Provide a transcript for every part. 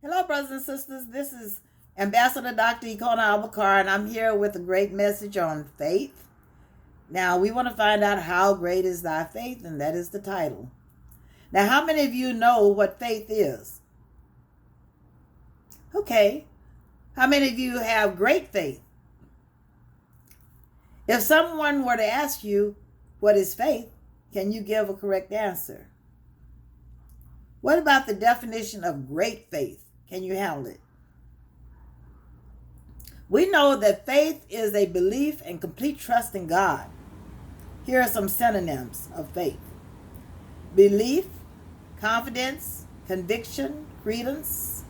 Hello, brothers and sisters. This is Ambassador Dr. Ikona, and I'm here with a great message on faith. Now, we want to find out how great is thy faith, and that is the title. Now, how many of you know what faith is? Okay. How many of you have great faith? If someone were to ask you, what is faith? Can you give a correct answer? What about the definition of great faith? Can you handle it? We know that faith is a belief and complete trust in God. Here are some synonyms of faith: belief, confidence, conviction, credence.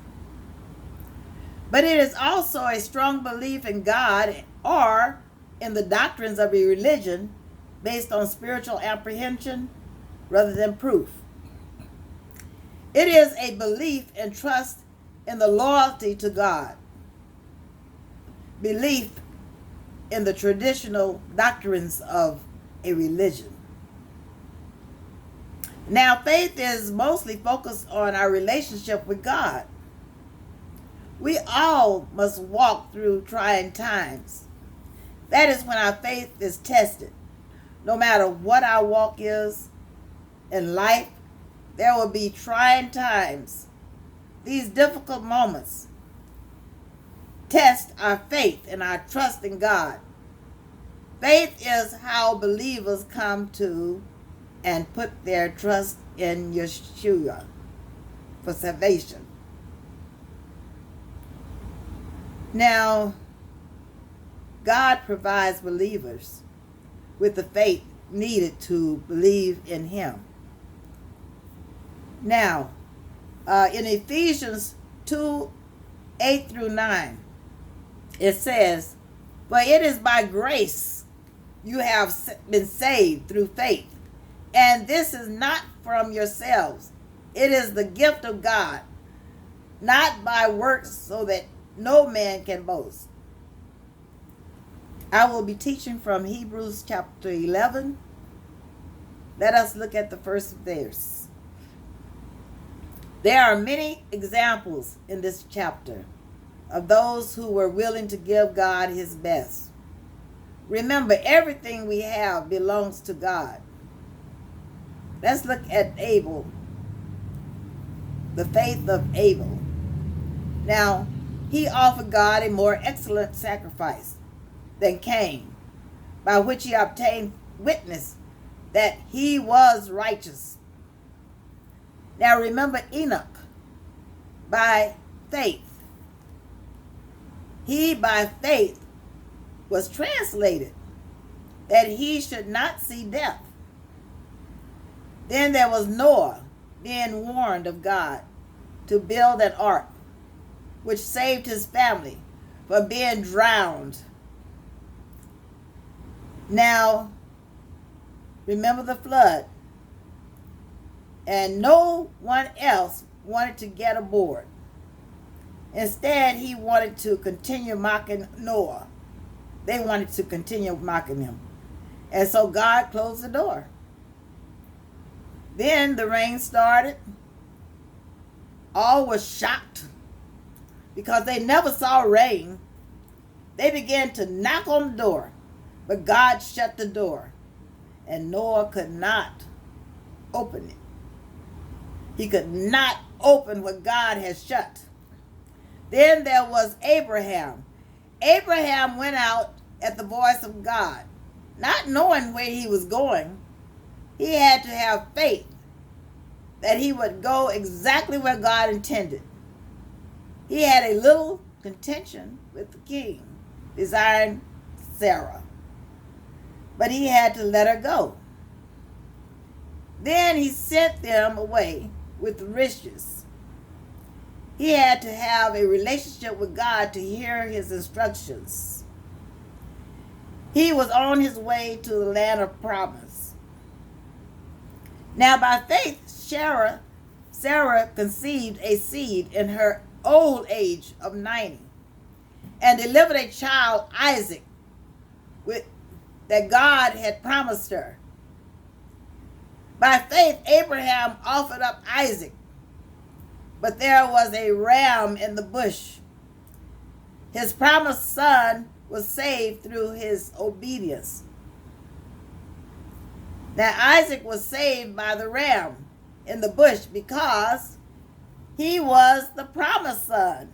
But it is also a strong belief in God or in the doctrines of a religion based on spiritual apprehension rather than proof. It is a belief and trust in the loyalty to God, belief in the traditional doctrines of a religion. Now, faith is mostly focused on our relationship with God. We all must walk through trying times. That is when our faith is tested. No matter what our walk is in life, there will be trying times. These difficult moments test our faith and our trust in God. Faith is how believers come to and put their trust in Yeshua for salvation. Now, God provides believers with the faith needed to believe in Him. Now, in Ephesians 2:8-9, it says, "For it is by grace you have been saved through faith, and this is not from yourselves. It is the gift of God, not by works, so that no man can boast." I will be teaching from Hebrews chapter 11. Let us look at the first verse. There are many examples in this chapter of those who were willing to give God His best. Remember, everything we have belongs to God. Let's look at Abel, the faith of Abel. Now, he offered God a more excellent sacrifice than Cain, by which he obtained witness that he was righteous. Now remember Enoch, by faith. He by faith was translated that he should not see death. Then there was Noah, being warned of God to build an ark, which saved his family from being drowned. Now, remember the flood. And no one else wanted to get aboard. Instead, he wanted to continue mocking Noah. They wanted to continue mocking him. And so God closed the door. Then the rain started. All were shocked because they never saw rain. They began to knock on the door, but God shut the door, and Noah could not open it. He could not open what God has shut. Then there was Abraham. Abraham went out at the voice of God, not knowing where he was going. He had to have faith that he would go exactly where God intended. He had a little contention with the king, desiring Sarah, but he had to let her go. Then he sent them away with riches. He had to have a relationship with God to hear His instructions. He was on his way to the land of promise. Now by faith, Sarah conceived a seed in her old age of 90 and delivered a child, Isaac, that God had promised her. By faith, Abraham offered up Isaac but there was a ram in the bush. His promised son was saved through his obedience. Now Isaac was saved by the ram in the bush because he was the promised son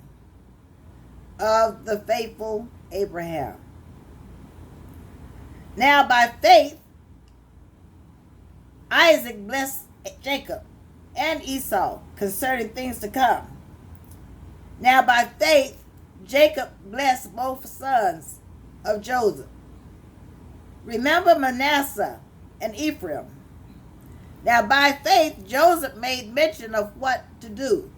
of the faithful Abraham. Now by faith, Isaac blessed Jacob and Esau concerning things to come. Now by faith, Jacob blessed both sons of Joseph. Remember Manasseh and Ephraim. Now by faith, Joseph made mention of what to do.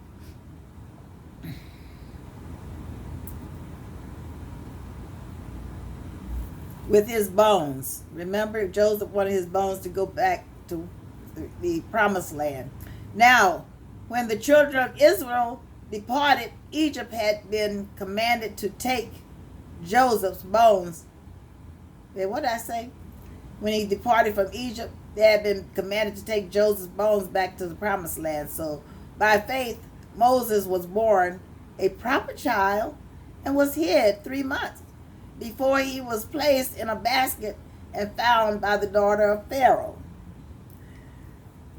With his bones. Remember, Joseph wanted his bones to go back to the promised land. Now, when the children of Israel departed, Egypt had been commanded to take Joseph's bones. What did I say? When he departed from Egypt, they had been commanded to take Joseph's bones back to the promised land. So, by faith, Moses was born a proper child and was hid 3 months before he was placed in a basket and found by the daughter of Pharaoh.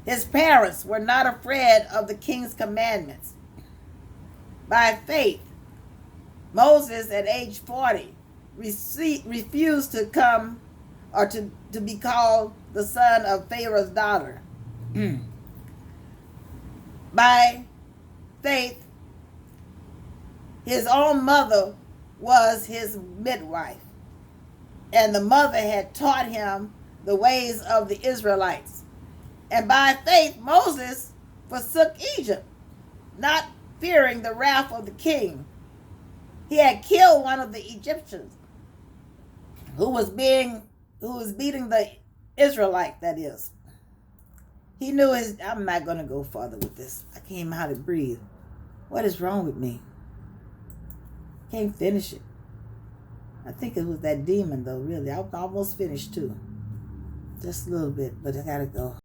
His parents were not afraid of the king's commandments. By faith, Moses at age 40 refused to come or to be called the son of Pharaoh's daughter. By faith, his own mother was his midwife, and the mother had taught him the ways of the Israelites. And by faith, Moses forsook Egypt, not fearing the wrath of the king. He had killed one of the Egyptians who was beating the Israelite, that is. He knew his... I'm not going to go further with this. I can't even how to breathe. What is wrong with me? Can't finish it. I think it was that demon, though, really. I almost finished, too. Just a little bit, but I got to go.